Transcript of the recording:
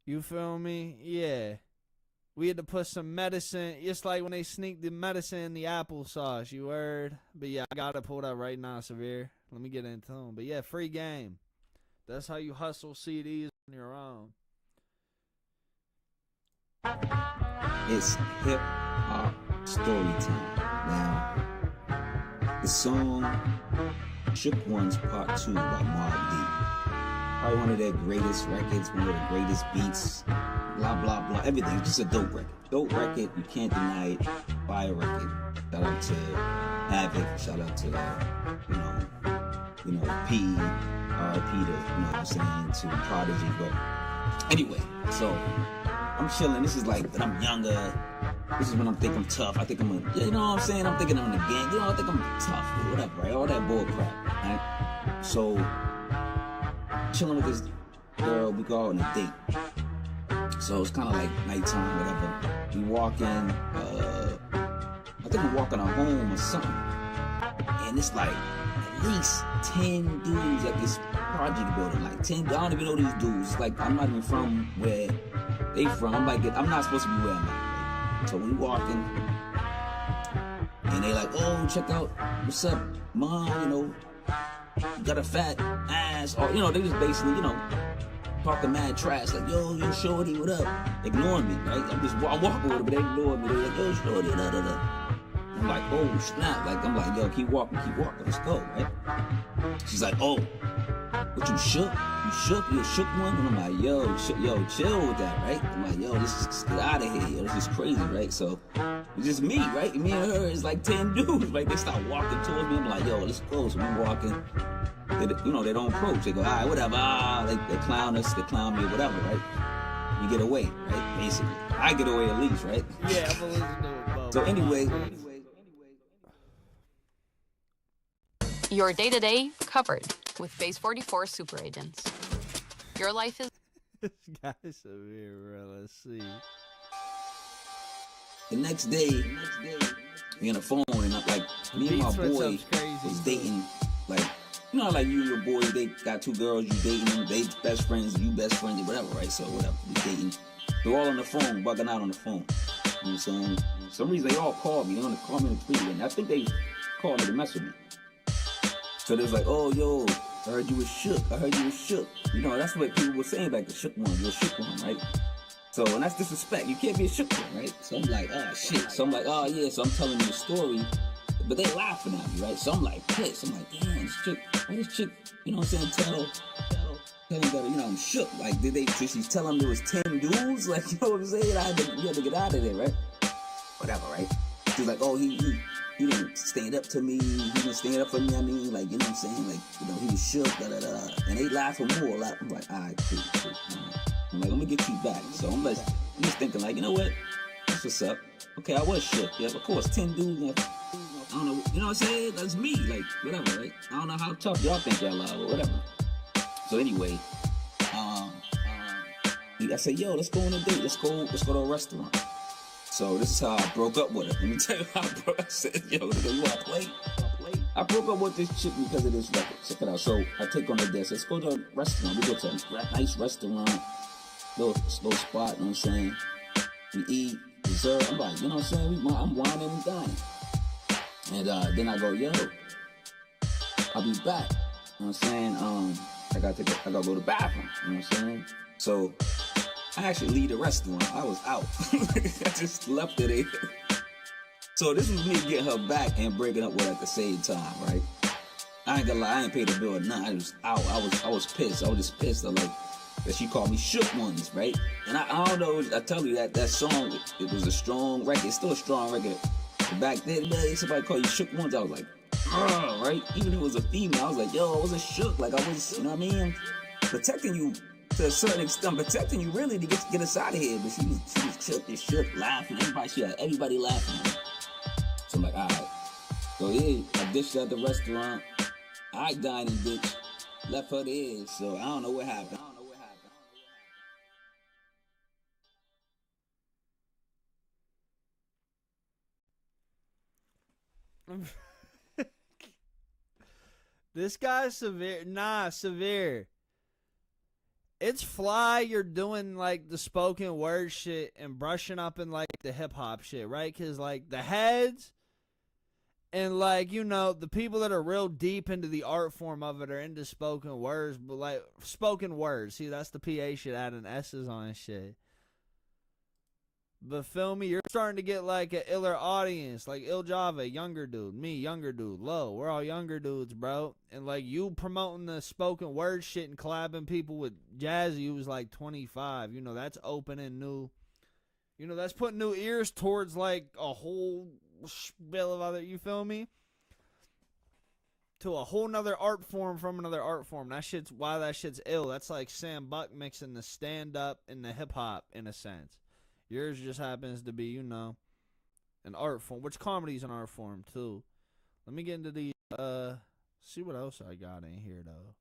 You feel me? Yeah. We had to put some medicine. It's like when they sneak the medicine in the applesauce. You heard? But yeah, I gotta pull that right now, Cevere. Let me get into them. But yeah, free game. That's how you hustle CDs on your own. It's hip hop story time. Now, the song Shook Ones Part 2 by Marquis. Probably one of their greatest records, one of the greatest beats, blah, blah, blah, everything. It's just a dope record. Dope record, you can't deny it. Fire record. Shout out to Havoc, shout out to, P, R.I.P. to, what I'm saying, to Prodigy. But anyway, so I'm chilling. This is like when I'm younger. This is when I'm thinking I'm tough. I think I'm you know what I'm saying? I'm thinking I'm in the gang. I think I'm tough or whatever, right? All that bull crap, right? So, chilling with this girl, we go out on a date. So it's kind of like nighttime, whatever. We walking, I think we're walking her home or something. And it's like at least 10 dudes at this project building. Like 10, I don't even know these dudes. It's like I'm not even from where they from. I'm not supposed to be where I'm at. Right? So we walking, and they like, oh, check out, what's up, mom, you got a fat ass, or, they just basically, talking mad trash, like, yo, shorty, what up? Ignoring me, right? I'm walking with her, but they ignoring me. They're like, yo, shorty, da da da. I'm like, oh, snap. Like, I'm like, yo, keep walking, let's go, right? She's like, oh, what, you shook? You shook? You a shook one? And I'm like, yo, chill with that, right? I'm like, yo, just get out of here, yo, this is crazy, right? So, it's just me, right? Me and her is like 10 dudes, right? They start walking towards me. I'm like, yo, let's go. So we walking. They don't approach. They go, all right, whatever. They clown us, they clown me, whatever, right? You get away, right? Basically. I get away at least, right? Yeah, I'm listening to it, Bo. So anyway. Your day-to-day covered with Base 44 super agents. Your life is... This guy's severe, bro. Let's see. The next day, we on the phone, and I'm like, me and my boy was dating, like, like you and your boy, they got two girls, you dating them, they best friends, you best friends, whatever, right? So whatever, we dating. They're all on the phone, bugging out on the phone. You know what I'm saying? For some reason, they all called me. They want to call me and tweet me. And I think they called me to mess with me. So they was like, oh, yo, I heard you was shook. That's what people were saying back, the shook one, you're a shook one, right? So, and that's disrespect. You can't be a shook one, right? So I'm like, oh, shit. So I'm like, oh, yeah. So I'm telling you the story. But they laughing at me, right? So I'm like pissed. I'm like, damn, this chick, you know what I'm saying? Tell me that, I'm shook. Like, did she's telling me there was 10 dudes? Like, you know what I'm saying? We had to get out of there, right? Whatever, right? She's like, oh, he didn't stand up to me. He didn't stand up for me. I mean, like, you know what I'm saying? Like, he was shook, da da da. And they laughing more. I'm like, all right, cool. I'm like, I'm gonna get you back. So I'm just thinking, like, you know what? That's what's up. Okay, I was shook. Yeah, of course, 10 dudes. I don't know, you know what I'm saying? That's me, like, whatever, right? I don't know how tough y'all think y'all are, or whatever. So anyway, I said, yo, let's go on a date. Let's go to a restaurant. So this is how I broke up with her. Let me tell you how I broke up. I said, yo, you wanna play? I broke up with this chick because of this record. Check it out. So I take on the desk. Let's go to a restaurant. We go to a nice restaurant, little spot, you know what I'm saying? We eat, dessert. I'm like, you know what I'm saying? I'm whining and dining. And then I go, yo, I'll be back. You know what I'm saying? I gotta go to the bathroom. You know what I'm saying? So I actually leave the restaurant. I was out. I just left it there. So this was me getting her back and breaking up with her at the same time, right? I ain't gonna lie, I ain't paid the bill or nothing. I was out. I was pissed. I was just pissed. That she called me shook ones, right? And I don't know. I tell you that song, it was a strong record. It's still a strong record. Back then, somebody called you shook ones, I was like, right? Even if it was a female, I was like, yo, I wasn't shook. Like, I was, you know what I mean? Protecting you to a certain extent, protecting you really to get us out of here. But she was shook, laughing. She had everybody laughing. So I'm like, all right. So yeah, I dished at the restaurant. I dined and bitch. Left her there. So I don't know what happened. This guy's severe. Nah, Cevere. it's fly you're doing like the spoken word shit and brushing up in like the hip hop shit, right? Because like the heads and like, you know, the people that are real deep into the art form of it are into spoken words, but like spoken words. See, that's the PA shit adding S's on shit. But feel me, you're starting to get like an iller audience, like Il Java, younger dude, me, younger dude, Low. We're all younger dudes, bro. And like you promoting the spoken word shit and collabing people with Jazzy, who's like 25. You know, that's opening new. You know, that's putting new ears towards like a whole spill of other. You feel me? To a whole nother art form from another art form. That shit's why that shit's ill. That's like Sam Buck mixing the stand up and the hip hop in a sense. Yours just happens to be, you know, an art form, which comedy's an art form too. Let me get into the see what else I got in here though.